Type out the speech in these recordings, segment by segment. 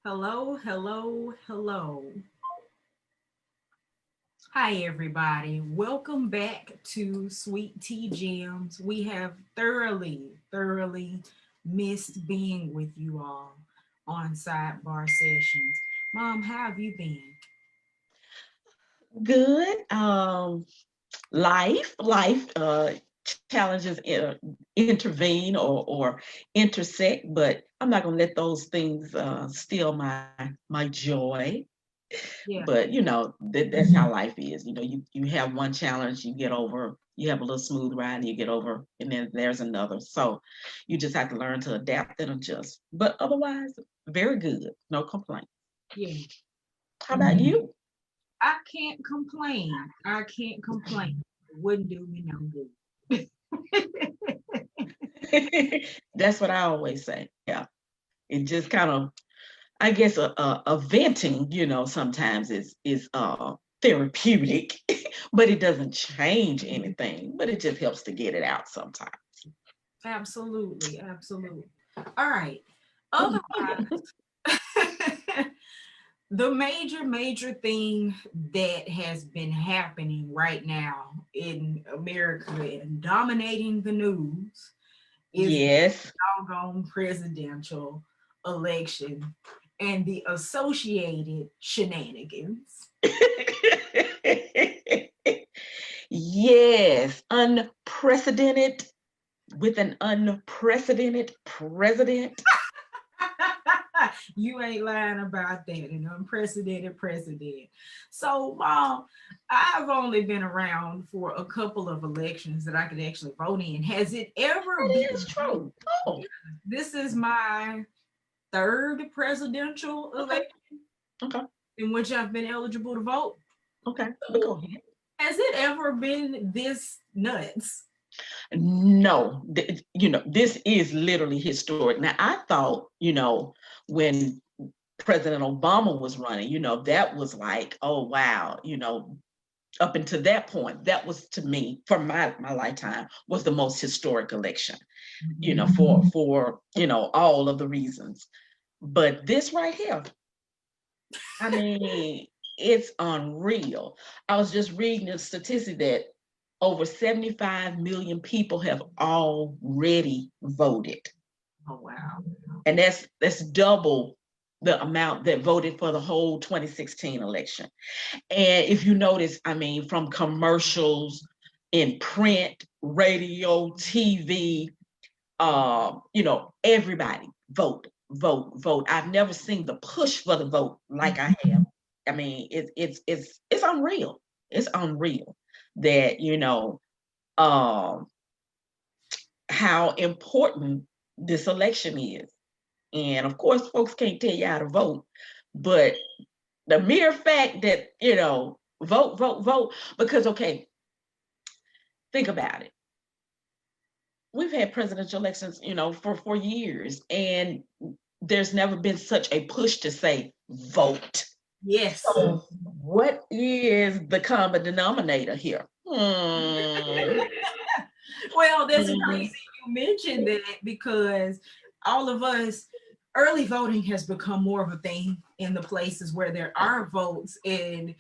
Hello, hello, hello. Hi, everybody. Welcome back to Sweet Tea Gems. We have thoroughly missed being with you all on sidebar sessions. Mom, how have you been? Good. Life challenges intervene or intersect, but I'm not gonna let those things steal my joy. Yeah, But that's how life is. You have one challenge, you get over. You have a little smooth ride, and you get over, and then there's another. So you just have to learn to adapt and adjust. But otherwise, very good. No complaint. yeah. How about you? I can't complain. I can't complain. Wouldn't do me no good. That's what I always say. Yeah. It just kind of, I guess, a venting, sometimes is therapeutic, but it doesn't change anything. But it just helps to get it out sometimes. Absolutely, absolutely. All right. Otherwise, the major thing that has been happening right now in America and dominating the news is the Yes. doggone presidential election and the associated shenanigans. Yes, unprecedented with an unprecedented president. You ain't lying about that. An unprecedented precedent. So, Mom, I've only been around for a couple of elections that I could actually vote in. Has it ever That is been? true. Oh, This is my third presidential okay, election okay, in which I've been eligible to vote. okay. But So, go ahead. has it ever been this nuts? No, this is literally historic. Now, I thought, when President Obama was running, that was like, oh, wow, up until that point, that was to me, for my lifetime, was the most historic election, for all of the reasons. But this right here, I mean, it's unreal. I was just reading the statistic that over 75 million people have already voted. Oh, wow. And that's double the amount that voted for the whole 2016 election. And if you notice, I mean, from commercials in print, radio, TV, everybody vote. I've never seen the push for the vote like I have. I mean, it's unreal. It's unreal that um, how important this election is. And of course, folks can't tell you how to vote, but the mere fact that vote, because okay, think about it. We've had presidential elections, for years, and there's never been such a push to say vote. Yes. So, what is the common denominator here? Well, that's Hmm. crazy you mentioned that because all of us, early voting has become more of a thing in the places where there are votes, and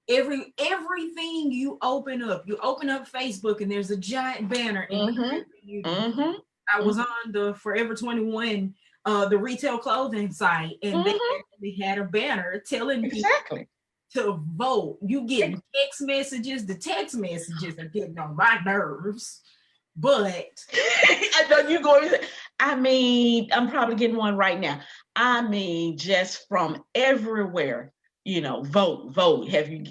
everything you open up Facebook and there's a giant banner Hmm. encouraging you to vote. Hmm. I was on the Forever 21 the retail clothing site, and they Hmm. actually had a banner telling people Exactly. to vote. You getting text messages. The text messages are getting on my nerves, but I know you going. I mean, I'm probably getting one right now. I mean, just from everywhere. Vote. Have you,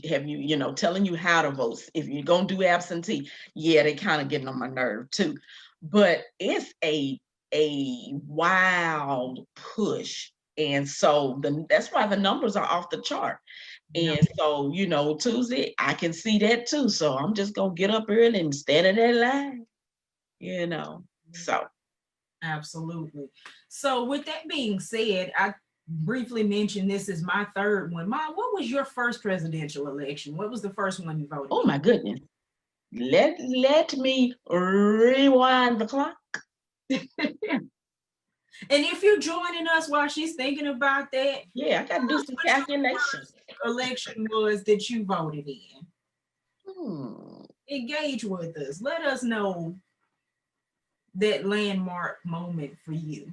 telling you how to vote. If you're gonna do absentee, yeah, they kind of getting on my nerve too. But it's a wild push, and so that's why the numbers are off the chart. yeah, And so, Tuesday, I can see that too. So I'm just gonna get up early and stand in that line you know. So, absolutely. So, with that being said, I briefly mentioned this is my third one. Mom, what was your first presidential election? What was the first one you voted oh my goodness, let me rewind the clock. in? And if you're joining us while she's thinking about that, Yeah, I got to tell do us some what your calculation. first election was that you voted in. Hmm. Engage with us. Let us know that landmark moment for you.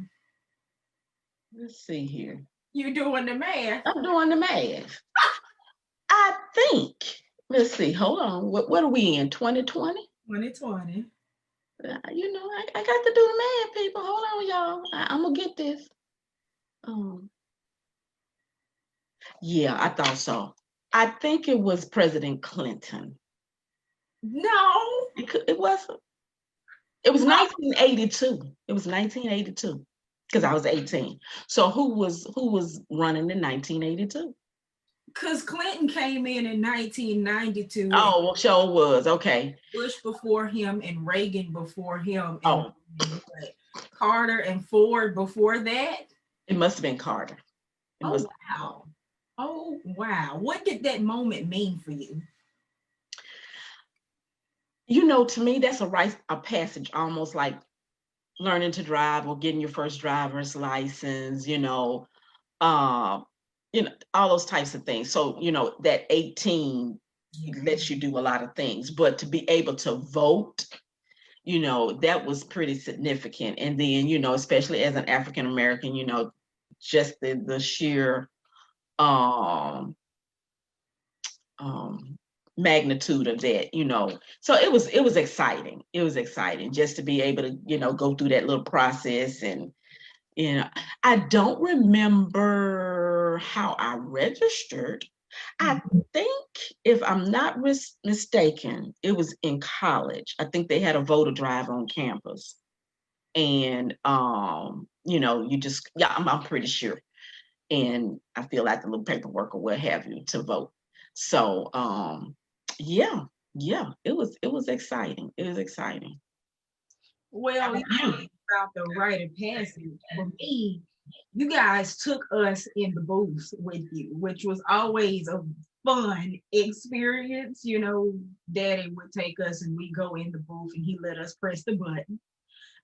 Let's see here. You doing the math? I'm doing the math. I think. Let's see. Hold on. What are we in? 2020? 2020. I got to do the math, people. Hold on, y'all. I'm gonna get this. Um, yeah, I thought so. I think it was President Clinton. No. It wasn't. It was 1982. It was 1982 because I was 18. So who was running in 1982? Because Clinton came in 1992 and Oh, well, sure was. Okay. Bush before him and Reagan before him and Oh, Carter and Ford before that. it must have been Carter. It Oh, must. wow. Oh, wow. What did that moment mean for you? To me, that's a passage, almost like learning to drive or getting your first driver's license. Um, all those types of things. So, that 18 lets you do a lot of things, but to be able to vote, that was pretty significant. And then, especially as an African American, just the sheer um um magnitude of that. So it was exciting. It was exciting just to be able to, go through that little process. And I don't remember how I registered. I think, if I'm not mistaken, it was in college. I think they had a voter drive on campus. And you just, yeah, I'm pretty sure. And I feel like the little paperwork or what have you to vote. So yeah, yeah, it was exciting. It was exciting. How Well, about you you? talking about the rite of passage. For me, you guys took us in the booth with you, which was always a fun experience. Daddy would take us and we go in the booth and he let us press the button.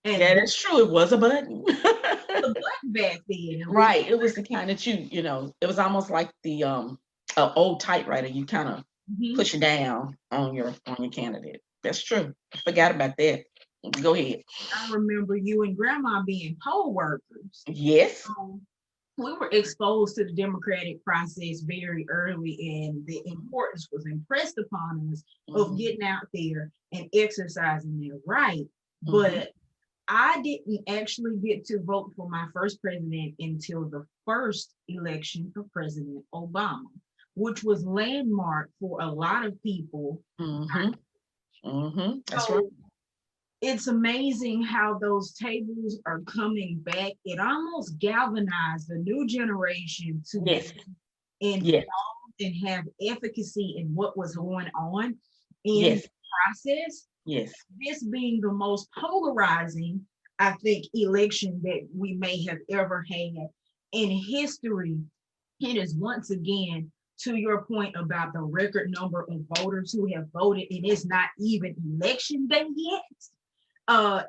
Yeah, And that's true. It was a button. the button back then. And we Right. It was the kind that it was almost like the old typewriter. You kind of Mhm. push it down on your candidate. That's true. I forgot about that. Go ahead. I remember you and grandma being poll workers. Yes. We were exposed to the democratic process very early, and the importance was impressed upon us of getting out there and exercising their right. Mhm. But I didn't actually get to vote for my first president until the first election of President Obama, which was landmark for a lot of people. Mhm. Mhm. That's right. So it's amazing how those tables are coming back. It almost galvanized the new generation to Yes. be involved Yes. and have efficacy in what was going on in Yes. the process. Yes. This being the most polarizing, I think, election that we may have ever had in history. It is once again, to your point about the record number of voters who have voted, and it's not even election day yet.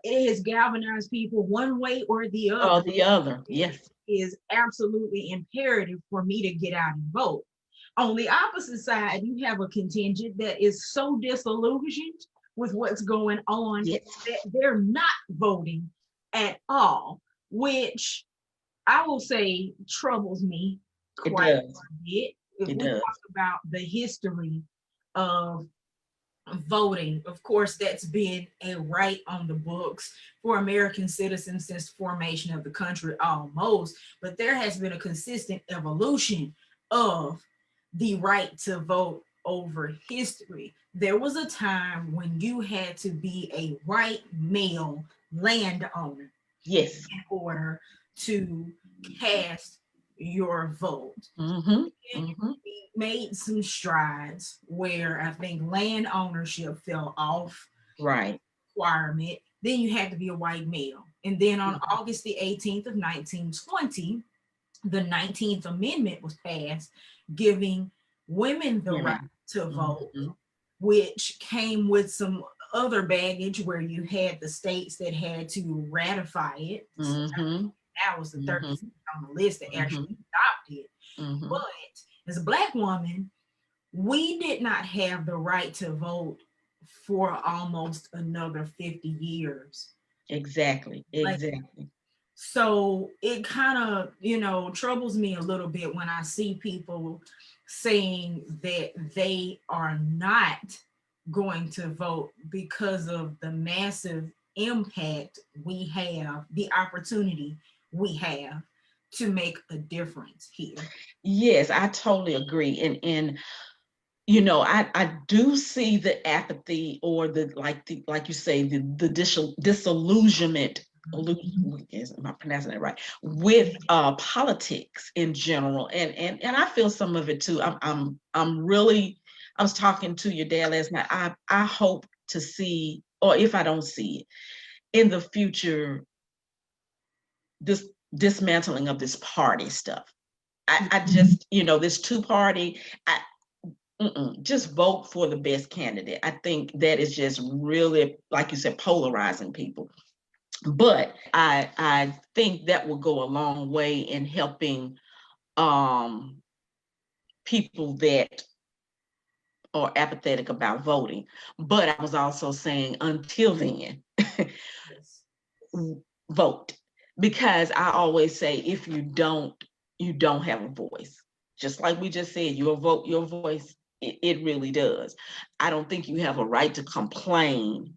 It has galvanized people one way or the Oh, other. the other. It Yes. is absolutely imperative for me to get out and vote. On the opposite side, you have a contingent that is so disillusioned with what's going on Yes. that they're not voting at all, which I will say troubles me It quite does. a bit. If It we does. talk about the history of voting, of course, that's been a right on the books for American citizens since the formation of the country almost, but there has been a consistent evolution of the right to vote over history. There was a time when you had to be a white male landowner Yes. in order to cast your vote. Mhm. And Mhm. we made some strides where I think land ownership fell off Right. requirement. Then you had to be a white male. And then on Mhm. August the 18th of 1920, the 19th Amendment was passed, giving women the right Women. to vote, Mhm. which came with some other baggage where you had the states that had to ratify it. So Mhm. I was the 36th on the list that actually adopted. Mm-hmm. But as a Black woman, we did not have the right to vote for almost another 50 years. Exactly. Like, Exactly. so it kind of, troubles me a little bit when I see people saying that they are not going to vote because of the massive impact we have, the opportunity we have to make a difference here. Yes, I totally agree. And I do see the apathy, or like you say, the disillusionment. Am I pronouncing that right? With politics in general, and I feel some of it too. I'm really. I was talking to your dad last night. I hope to see, or if I don't see it in the future, this dismantling of this party stuff. I just, this two party. Just vote for the best candidate. I think that is just really, like you said, polarizing people. But I think that will go a long way in helping people that are apathetic about voting. But I was also saying, until then, Yes. vote. Because I always say, if you don't have a voice. Just like we just said, your vote, your voice, it really does. I don't think you have a right to complain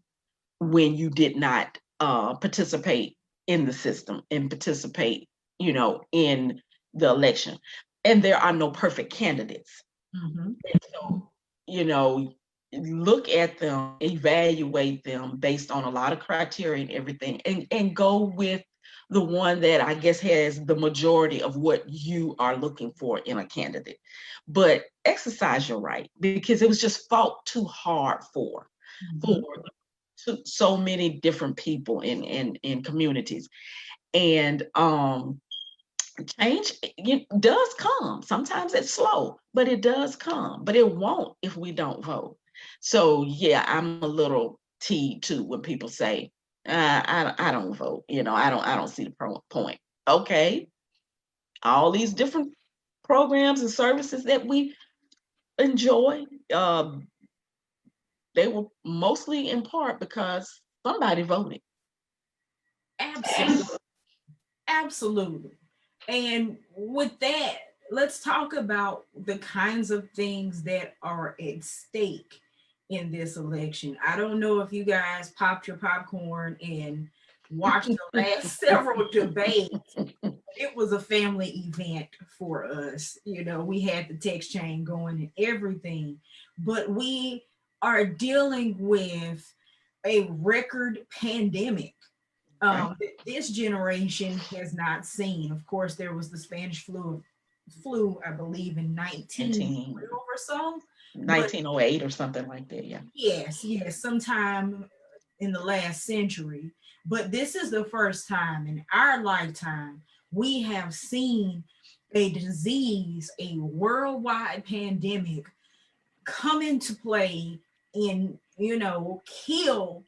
when you did not participate in the system and participate, in the election. And there are no perfect candidates. Mm-hmm. And so, you know, look at them, evaluate them based on a lot of criteria and everything, and go with the one that I guess has the majority of what you are looking for in a candidate. But exercise your right, because it was just fought too hard for Mm-hmm. so many different people in communities. And change does come. Sometimes it's slow, but it does come. But it won't if we don't vote. So yeah, I'm a little teed too when people say, I don't vote. I don't see the point. Okay, all these different programs and services that we enjoy, they were mostly in part because somebody voted. Absolutely. Absolutely. And with that, let's talk about the kinds of things that are at stake in this election. I don't know if you guys popped your popcorn and watched the last several debates. It was a family event for us. We had the text chain going and everything, but we are dealing with a record pandemic Right. this generation has not seen. Of course, there was the Spanish flu, I believe, in 19, 1912 or so. But 1908 or something like that. Yeah. yes, sometime in the last century. But this is the first time in our lifetime we have seen a disease, a worldwide pandemic come into play and, kill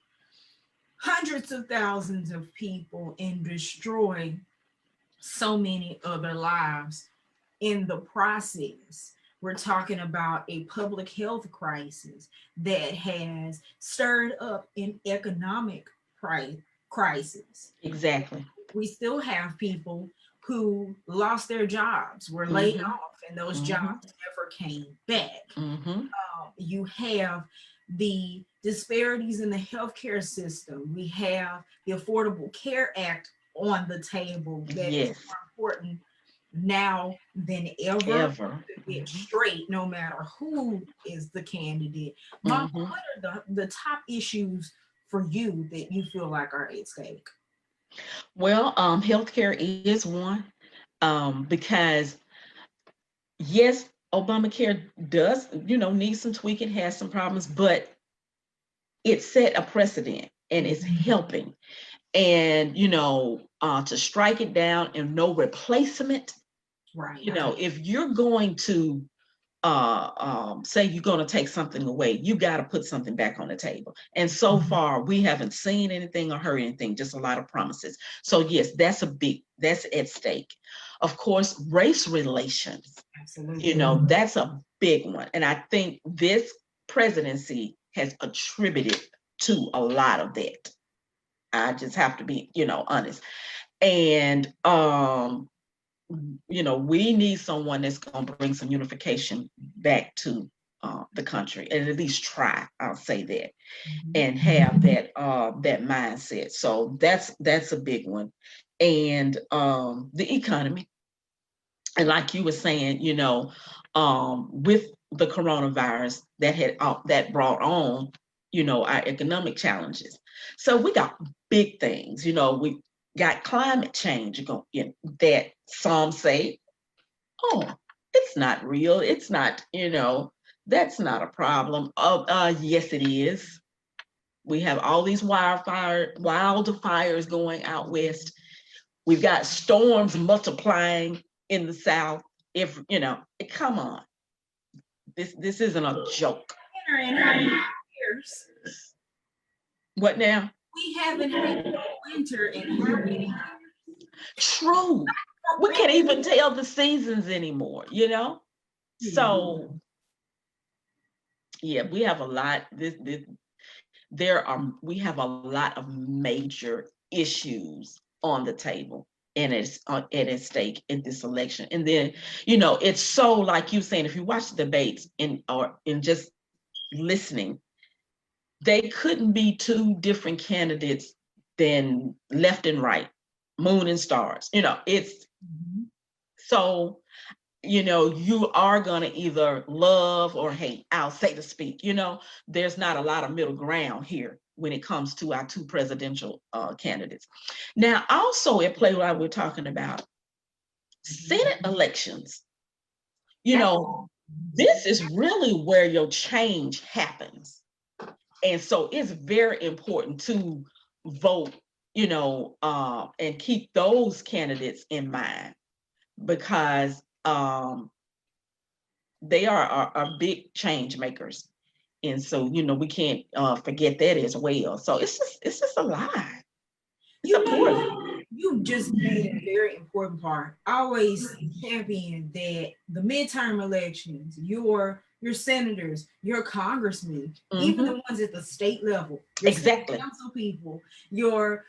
hundreds of thousands of people and destroy so many other lives in the process. We're talking about a public health crisis that has stirred up an economic crisis. Exactly. We still have people who lost their jobs, were laid Mm-hmm. off, and those Mm-hmm. jobs never came back. Mm-hmm. You have the disparities in the healthcare system. We have the Affordable Care Act on the table that is Yes. more important now than ever Ever. to get straight, no matter who is the candidate. Mom, Mm-hmm. what are the top issues for you that you feel like are at stake? Well, healthcare is one, because yes, Obamacare does, need some tweaking, has some problems, but it set a precedent and it's helping. And to strike it down and no replacement. Right. If you're going to say you're going to take something away, you got to put something back on the table. And so far, we haven't seen anything or heard anything, just a lot of promises. So yes, that's at stake. Of course, race relations, Absolutely. that's a big one. And I think this presidency has attributed to a lot of that. I just have to be, honest. And we need someone that's going to bring some unification back to the country, and at least try. I'll say that, and have that mindset. So that's a big one, and the economy, and like you were saying, with the coronavirus that brought on, our economic challenges. So we got big things. We got climate change that some say, oh, it's not real. It's not, that's not a problem. Yes, it is. We have all these wildfires going out west. We've got storms multiplying in the south. If come on, this isn't a joke. In how many years? What now? We haven't had a winter in how many years? True. We can't even tell the seasons anymore, So yeah, we have a lot. We have a lot of major issues on the table, and it's at stake in this election. And then, it's so, like you saying, if you watch the debates or just listening, they couldn't be two different candidates than left and right, moon and stars. It's so, you are going to either love or hate, I'll say to speak. There's not a lot of middle ground here when it comes to our two presidential candidates. Now, also at play, what we're talking about, Senate elections. This is really where your change happens. And so it's very important to vote, and keep those candidates in mind, because they are big change makers. And so, we can't forget that as well. So it's just a lot. It's important. You just made a very important part. I always champion that the midterm elections, your senators, your congressmen, even the ones at the state level, your exactly council people, your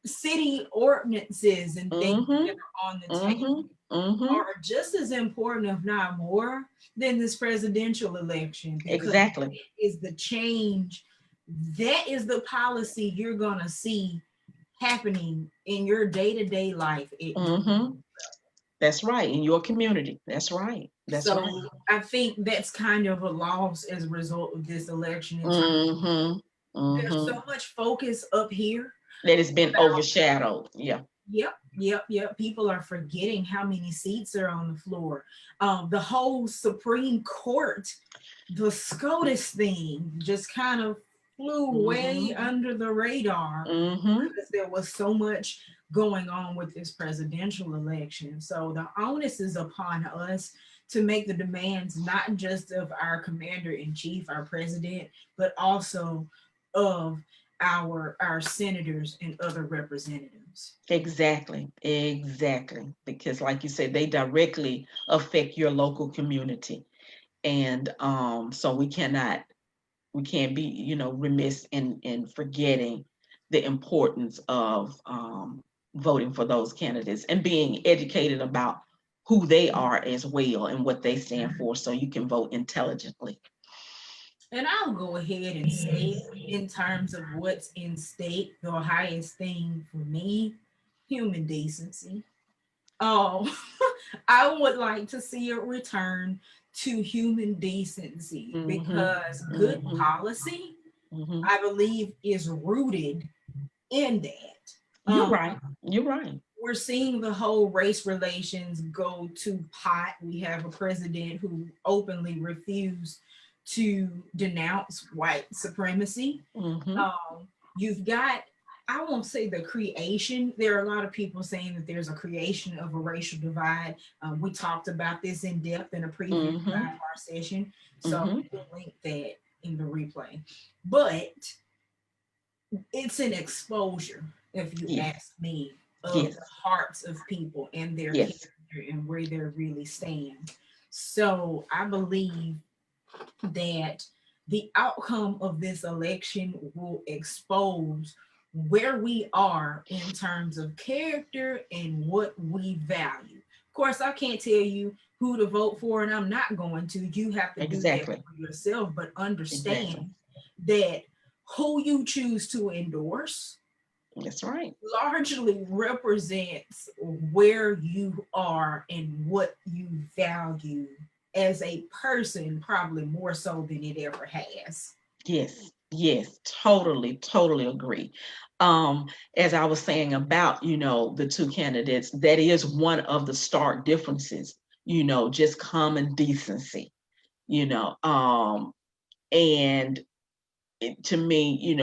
city ordinances and things that are on the table are just as important, if not more, than this presidential election. Exactly. It is the change. That is the policy you're going to see happening in your day-to-day life. That's right. In your community. That's right. That's right. I think that's kind of a loss as a result of this election. There's so much focus up here that has been overshadowed. Yep. People are forgetting how many seats are on the floor. The whole Supreme Court, the SCOTUS thing just kind of flew way under the radar because there was so much going on with this presidential election. So the onus is upon us to make the demands not just of our commander-in-chief, our president, but also of our senators and other representatives. Exactly. Because like you said, they directly affect your local community. And so we can't be, remiss in forgetting the importance of voting for those candidates and being educated about who they are as well and what they stand for, so you can vote intelligently. And I'll go ahead and say, in terms of what's in stake, the highest thing for me, human decency. Oh, I would like to see a return to human decency because good policy, I believe, is rooted in that. You're right. We're seeing the whole race relations go to pot. We have a president who openly refused to denounce white supremacy. You've got I won't say the creation. There are a lot of people saying that there's a creation of a racial divide. We talked about this in depth in a previous Mm-hmm. sidebar session, so Mm-hmm. we'll link that in the replay. But it's an exposure, if you Yes. ask me, of Yes. the hearts of people and their Yes. character and where they really stand. So I believe that the outcome of this election will expose where we are in terms of character and what we value. Of course, I can't tell you who to vote for, and I'm not going to. You have to do that Exactly. for yourself, but Exactly. understand that who you choose to endorse That's right. largely represents where you are and what you value as a person, probably more so than it ever has. Yes. Yes. Totally. Totally agree. Um, as I was saying about, the two candidates, that is one of the stark differences, just common decency, you know. And to me,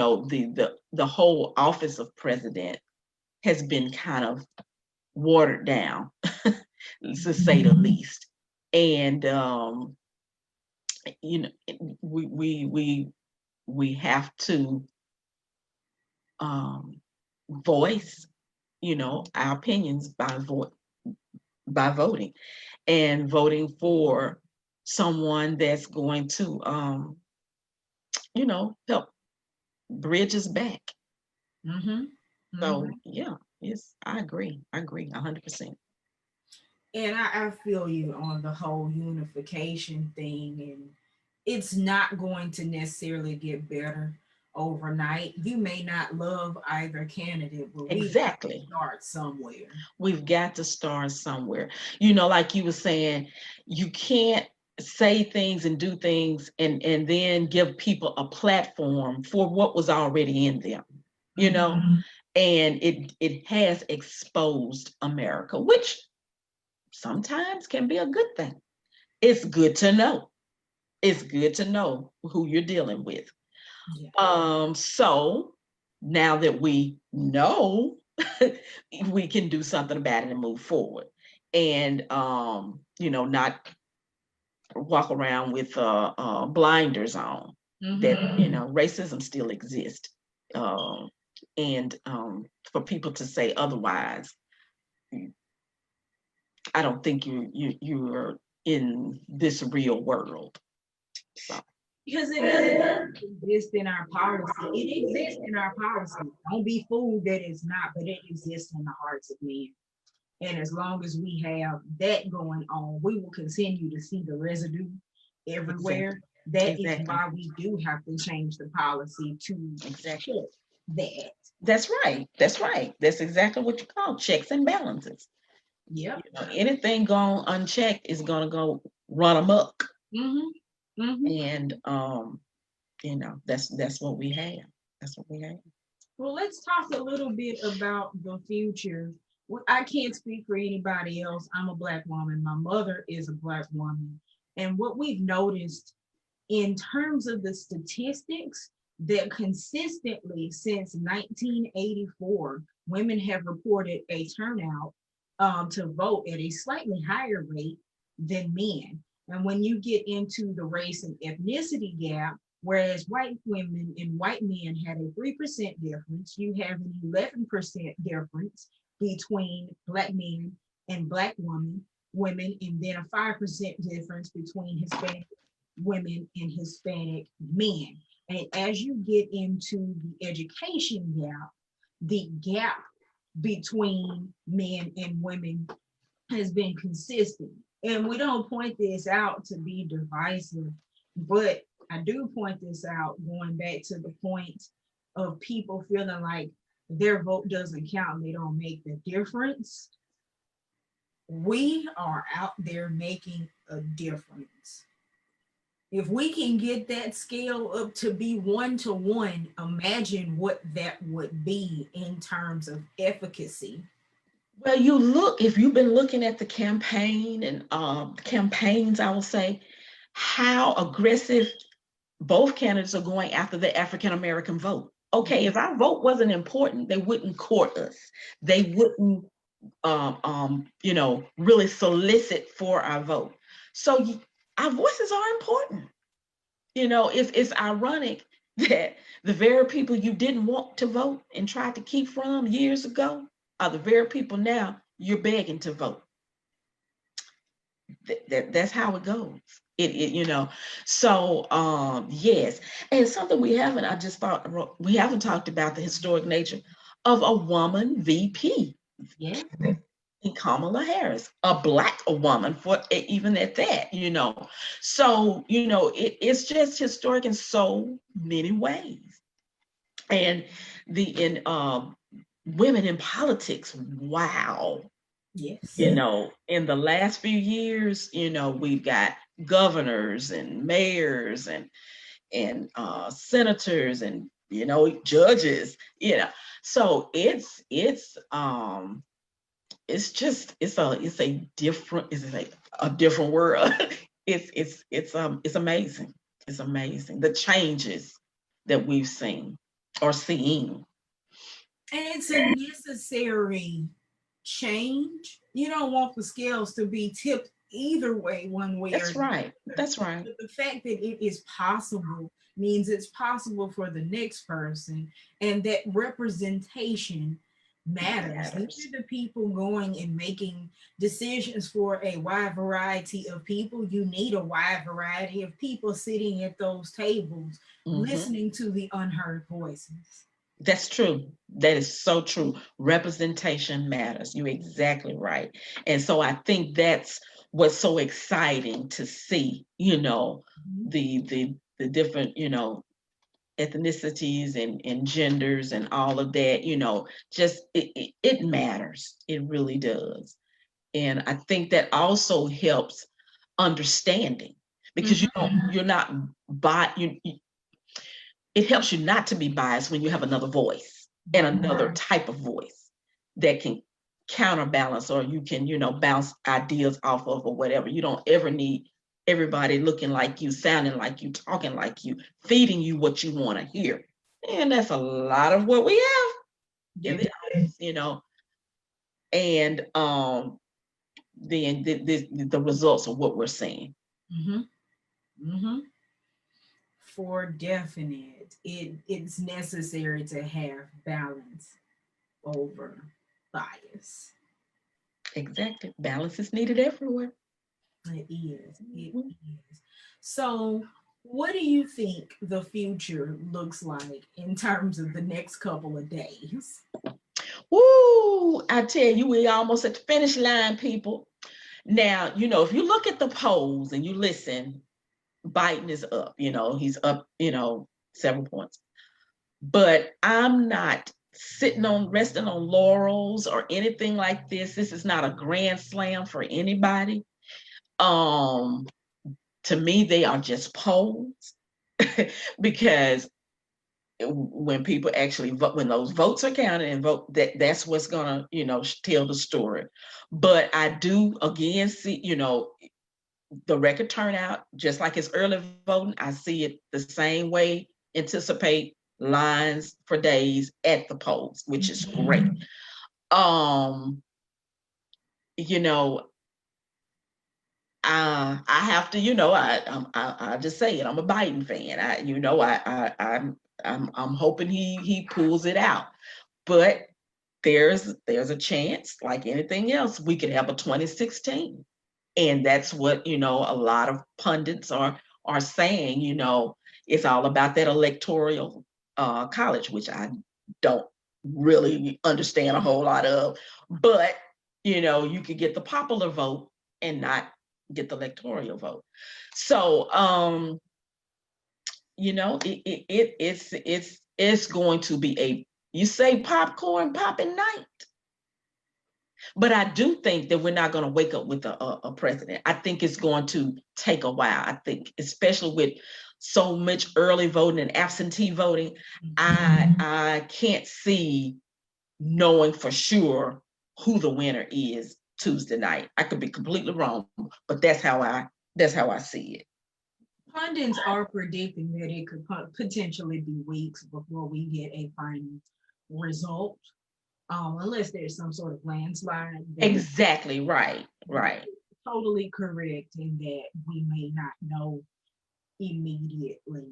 the whole office of president has been kind of watered down, to say the least. And you know, we have to um, voice, our opinions by voting and voting for someone that's going to, help bridge us back. Mm-hmm. So Mm-hmm. yeah, yes, I agree. I agree 100%. And I feel you on the whole unification thing, and it's not going to necessarily get better overnight. You may not love either candidate, but we have to Exactly. start somewhere. We've got to start somewhere. Like you were saying, you can't say things and do things and then give people a platform for what was already in them, you Mm-hmm. know, and it has exposed America, which sometimes can be a good thing. It's good to know. It's good to know who you're dealing with. Yeah. So now that we know, we can do something about it and move forward. And not walk around with blinders on that, Mm-hmm. racism still exists. Um, and for people to say otherwise, I don't think you're in this real world. So Because it doesn't exist in our policy. It exists in our policy. Don't be fooled that it's not, but it exists in the hearts of men. And as long as we have that going on, we will continue to see the residue exactly, everywhere. That is exactly, why we do have to change the policy to exactly. check that. That's right. That's right. That's exactly what you call checks and balances. Yep. Anything gone unchecked is gonna go run amok, Mm-hmm. Mm-hmm. and that's what we have. That's what we have. Well, let's talk a little bit about the future. Well, I can't speak for anybody else. I'm a Black woman. My mother is a Black woman. And what we've noticed in terms of the statistics, that consistently since 1984, women have reported a turnout to vote at a slightly higher rate than men. And when you get into the race and ethnicity gap, whereas white women and white men had a 3% difference, you have an 11% difference between Black men and Black women, and then a 5% difference between Hispanic women and Hispanic men. And as you get into the education gap, the gap between men and women has been consistent. And we don't point this out to be divisive, but I do point this out going back to the point of people feeling like their vote doesn't count and they don't make the difference. We are out there making a difference. If we can get that scale up to be 1 to 1, imagine what that would be in terms of efficacy. Well, if you've been looking at the campaign and campaigns, I will say how aggressive both candidates are going after the African American vote. Okay, if our vote wasn't important, they wouldn't court us. They wouldn't, really solicit for our vote. So our voices are important. It's ironic that the very people you didn't want to vote and tried to keep from years ago are the very people now you're begging to vote. That's how it goes. So yes. And something we haven't talked about the historic nature of a woman VP. Yeah. Kamala Harris, a Black woman, for even at that. So it's just historic in so many ways. And in women in politics, wow. Yes. In the last few years, we've got governors and mayors and senators and judges. So it's a different world. It's amazing. It's amazing the changes that we've seen or seeing. And it's a necessary change. You don't want the scales to be tipped either way, one way or That's the right. other. That's right. But the fact that it is possible means it's possible for the next person, and that representation matters. These are the people going and making decisions for a wide variety of people. You need a wide variety of people sitting at those tables, listening to the unheard voices. That's true. That is so true. Representation matters. You're exactly right. And so I think that's what's so exciting to see, the different, ethnicities and genders and all of that, just it matters. It really does. And I think that also helps understanding, because you're not it helps you not to be biased when you have another voice and another type of voice that can counterbalance, or you can, bounce ideas off of or whatever. You don't ever need everybody looking like you, sounding like you, talking like you, feeding you what you want to hear. And that's a lot of what we have in the audience, and the results of what we're seeing. For definite, it's necessary to have balance over bias. Exactly. Balance is needed everywhere. It is. It is. So, what do you think the future looks like in terms of the next couple of days? Woo! I tell you, we almost at the finish line, people. Now, if you look at the polls and you listen, Biden is up. He's up, several points. But I'm not resting on laurels or anything like this. This is not a grand slam for anybody. To me, they are just polls because when people actually vote, when those votes are counted and vote, that's what's gonna, tell the story. But I do again see, the record turnout, just like it's early voting, I see it the same way. Anticipate lines for days at the polls, which is great. You know, I have to, I just say it. I'm a Biden fan. I'm hoping he pulls it out. But there's a chance, like anything else, we could have a 2016. And that's what, a lot of pundits are saying, it's all about that electoral college, which I don't really understand a whole lot of. But, you could get the popular vote and not get the electoral vote. So, it's going to be you say popcorn popping night. But I do think that we're not going to wake up with a president. I think it's going to take a while. I think, especially with so much early voting and absentee voting, I can't see knowing for sure who the winner is Tuesday night. I could be completely wrong, but that's how I see it. Pundits are predicting that it could potentially be weeks before we get a final result, unless there's some sort of landslide. That Exactly right. Right. totally correct in that we may not know immediately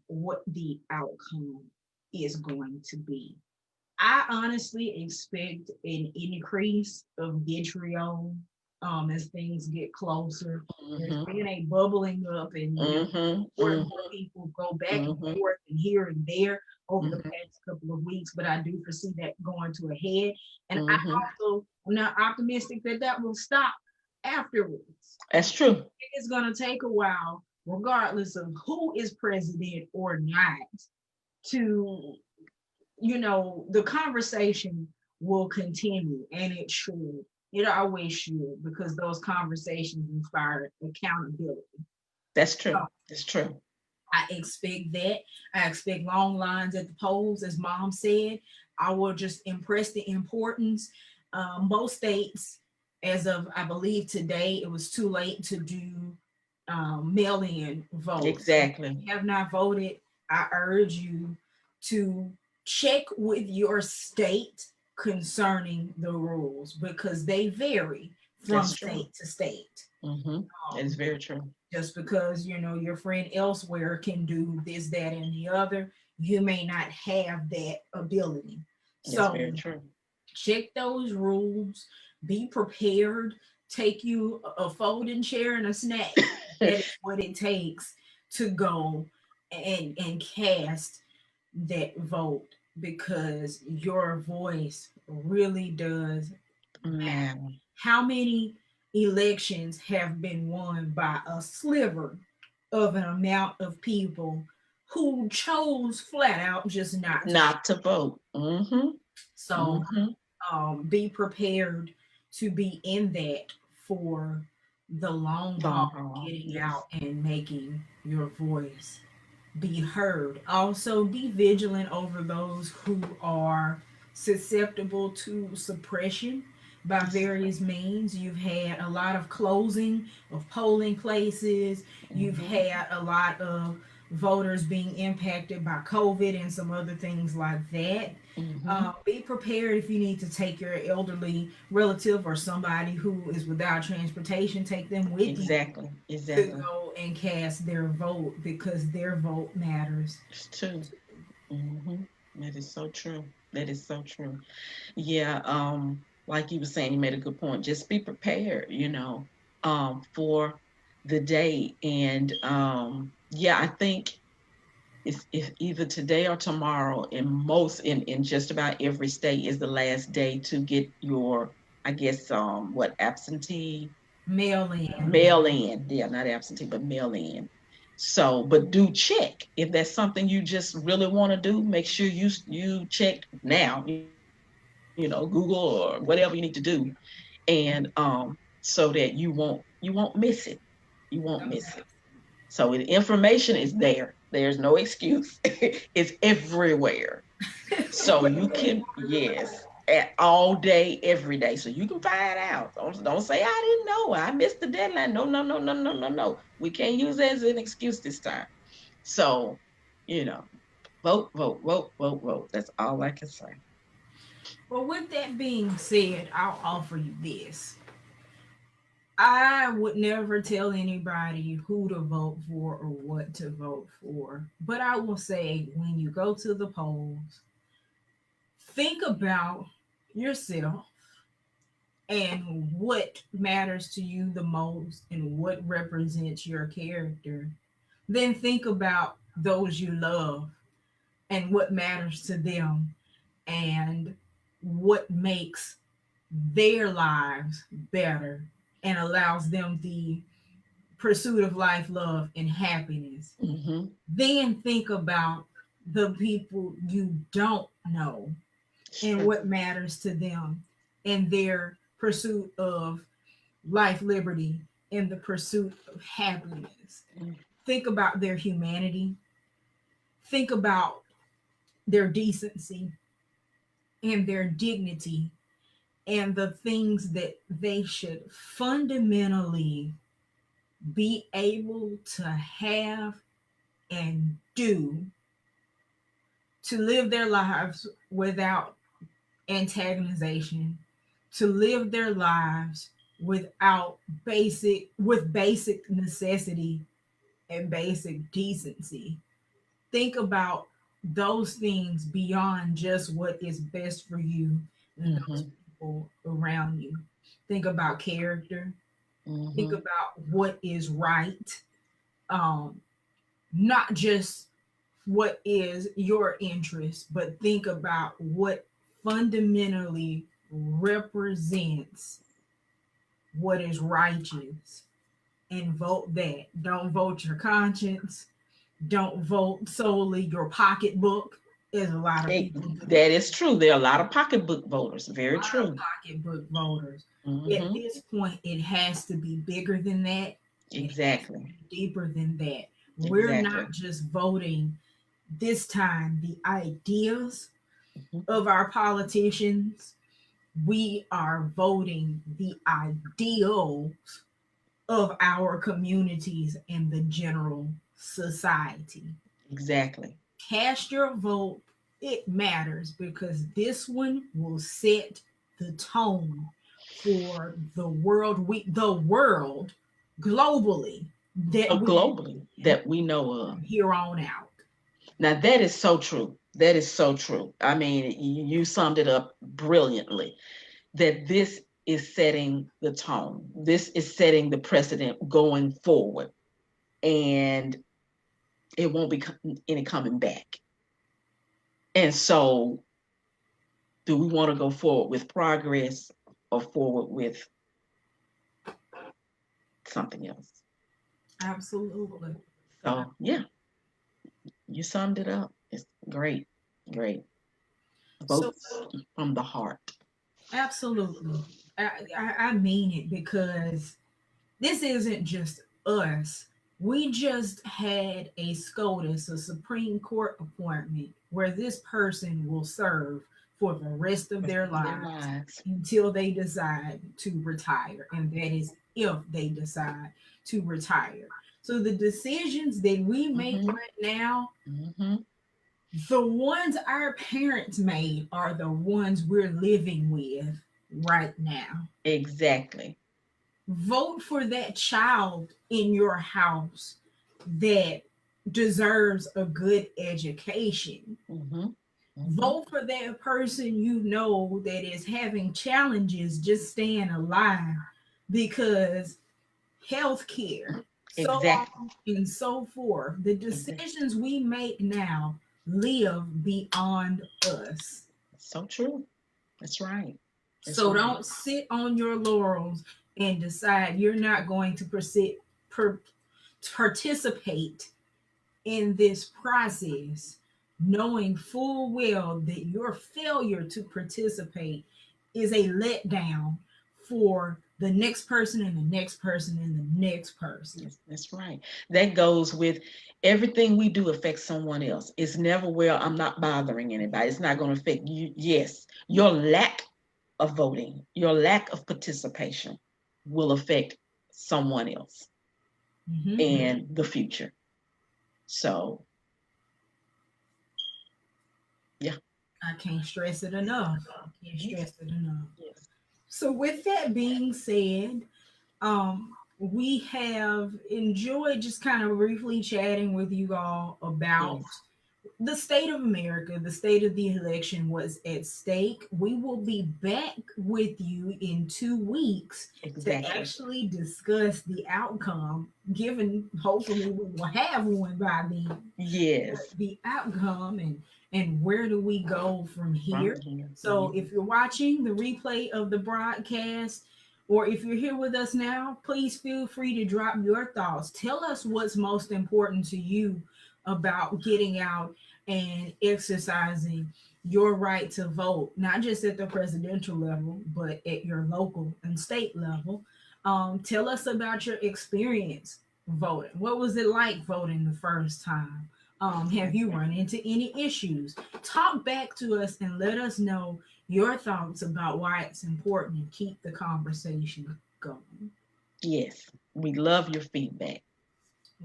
what the outcome is going to be. I honestly expect an increase of vitriol as things get closer. There's Mm-hmm. been a bubbling up, and Mm-hmm. more and Mm-hmm. more people go back and Mm-hmm. forth and here and there over the Mm-hmm. past couple of weeks. But I do foresee that going to a head, and I Mm-hmm. also am not optimistic that that will stop afterwards. That's true. It's going to take a while, regardless of who is president or not, to the conversation will continue, and it should. It always should, because those conversations inspire accountability. That's So true. That's true. I expect that. I expect long lines at the polls, as Mom said. I will just impress the importance. Most states, as of I believe today, it was too late to do mail-in votes. So if Exactly. you have not voted, I urge you to check with your state concerning the rules, because they vary from That's true. state to state. Mm-hmm. That is Um, very true. just because your friend elsewhere can do this, that, and the other, you may not have that ability. That's So very true. check those rules, be prepared, take you a folding chair and a snack. That is what it takes to go and cast that vote, because your voice really does matter. Man, How many elections have been won by a sliver of an amount of people who chose flat out just not to show? not to vote. Mm-hmm. So Mm-hmm. be prepared to be in that for the long haul, Long haul. getting Yes. out and making your voice be heard. Also, be vigilant over those who are susceptible to suppression by various means. You've had a lot of closing of polling places, you've Mm-hmm. had a lot of voters being impacted by COVID and some other things like that. Mm-hmm. Be prepared if you need to take your elderly relative or somebody who is without transportation, take them with you Exactly. to Exactly. go and cast their vote, because their vote matters. It's true. Mm-hmm. That is so true. That is so true. Yeah. Like you were saying, you made a good point. Just be prepared, for the day. And yeah, I think it's either today or tomorrow in just about every state is the last day to get your, I guess, what, absentee Mail in. mail in. Yeah, not absentee, but mail in. So, but do check if that's something you just really want to do. Make sure you check now, Google or whatever you need to do, and so that you won't miss it. You won't miss it. So the information is there. There's no excuse. It's everywhere. So you can, yes, all day, every day. So you can find out. Don't say I didn't know. I missed the deadline. No, no, no, no, no, no, no. We can't use that as an excuse this time. So, you know, vote, vote, vote, vote, vote. That's all I can say. Well, with that being said, I'll offer you this. I would never tell anybody who to vote for or what to vote for, but I will say, when you go to the polls, think about yourself and what matters to you the most and what represents your character. Then think about those you love and what matters to them and what makes their lives better and allows them the pursuit of life, love, and happiness. Mm-hmm. Then think about the people you don't know and Sure. what matters to them and their pursuit of life, liberty, and the pursuit of happiness. Think about their humanity. Think about their decency and their dignity and the things that they should fundamentally be able to have and do, to live their lives without antagonization, to live their lives without basic necessity and basic decency. Think about those things beyond just what is best for you and those Mm-hmm. people around you. Think about character. Think Mm-hmm. about what is right. Um, Not just what is your interest, but think about what fundamentally represents what is righteous and vote that. Don't vote your conscience. Don't vote solely your pocketbook, as a lot of people do. That is true. There are a lot of pocketbook voters. A Very lot of true. pocketbook voters. At Mm-hmm. this point, it has to be bigger than that. It has to Exactly. be deeper than that. We're not Exactly. just voting this time the ideas Mhm. of our politicians, we are voting the ideals of our communities and the general society. Exactly. Cast your vote. It matters because this one will set the tone for the world globally that So we globally live that we know of. in here on out. Now that is so true. That is so true. I mean, you summed it up brilliantly. That this is setting the tone. This is setting the precedent going forward, and it won't be any coming back. And so, do we want to go forward with progress or forward with something else? Absolutely. So, yeah, you summed it up. It's great, great. So Votes from the heart. absolutely. I mean it because this isn't just us. We just had a SCOTUS, a Supreme Court appointment, where this person will serve for the rest of Rest their of their lives lives. until they decide to retire. And that is if they decide to retire. So the decisions that we make Mm-hmm, right now, mm-hmm. the ones our parents made, are the ones we're living with right now. Exactly. Vote for that child in your house that deserves a good education. Mm-hmm, mm-hmm. Vote for that person you know that is having challenges just staying alive because healthcare, so Exactly. on and so forth. The Exactly. decisions we make now live beyond us. So true. That's right. That's So right. don't sit on your laurels and decide you're not going to per, participate in this process, knowing full well that your failure to participate is a letdown for the next person and the next person and the next person. That's right. That goes with everything we do affects someone else. It's never, well, I'm not bothering anybody. It's not going to affect you. Yes, your lack of voting, your lack of participation will affect someone else Mhm. and the future. So, yeah. I can't stress it enough. I can't Mhm. stress it enough. Yes. So, with that being said, we have enjoyed just kind of briefly chatting with you all about Yes. the state of America, the state of the election, was at stake. We will be back with you in 2 weeks to Exactly. actually discuss the outcome, given hopefully we will have one by then. Yes. The outcome and where do we go from From here. here. So if you're watching the replay of the broadcast, or if you're here with us now, please feel free to drop your thoughts. Tell us what's most important to you about getting out and exercising your right to vote, not just at the presidential level, but at your local and state level. Tell us about your experience voting. What was it like voting the first time? Have you run into any issues? Talk back to us and let us know your thoughts about why it's important to keep the conversation going. Yes. We love your feedback.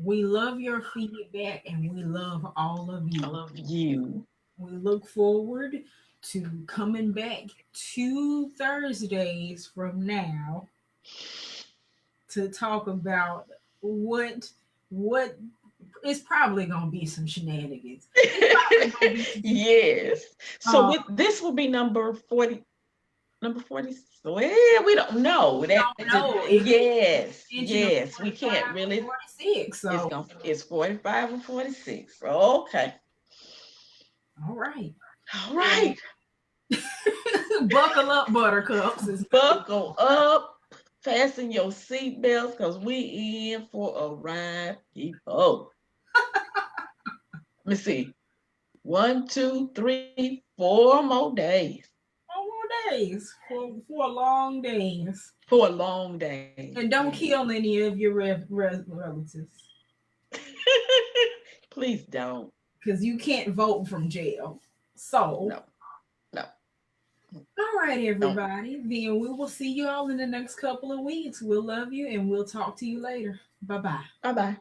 We love your feedback and we love all of I you. love you. We look forward to coming back 2 Thursdays from now to talk about what it's probably gonna be some shenanigans. It's probably gonna be some Yes. So um, with this will be number 40. Number 40. Well, we don't know. That don't just know. It could be an yes, extension of yes. We 45 can't or really. 46. So It's 45 or 46. Okay. all right. All Well, right. buckle up, buttercups. Buckle up. Fasten your seatbelts because we in for a ride, people. Let me see. 1, 2, 3, 4 more days. 4 more days for long days. For a long day. And don't kill any of your relatives Please don't. because you can't vote from jail. So, No, no, all right, don't. everybody. Then we will see you all in the next couple of weeks. We'll love you and we'll talk to you later. Bye bye. Bye bye.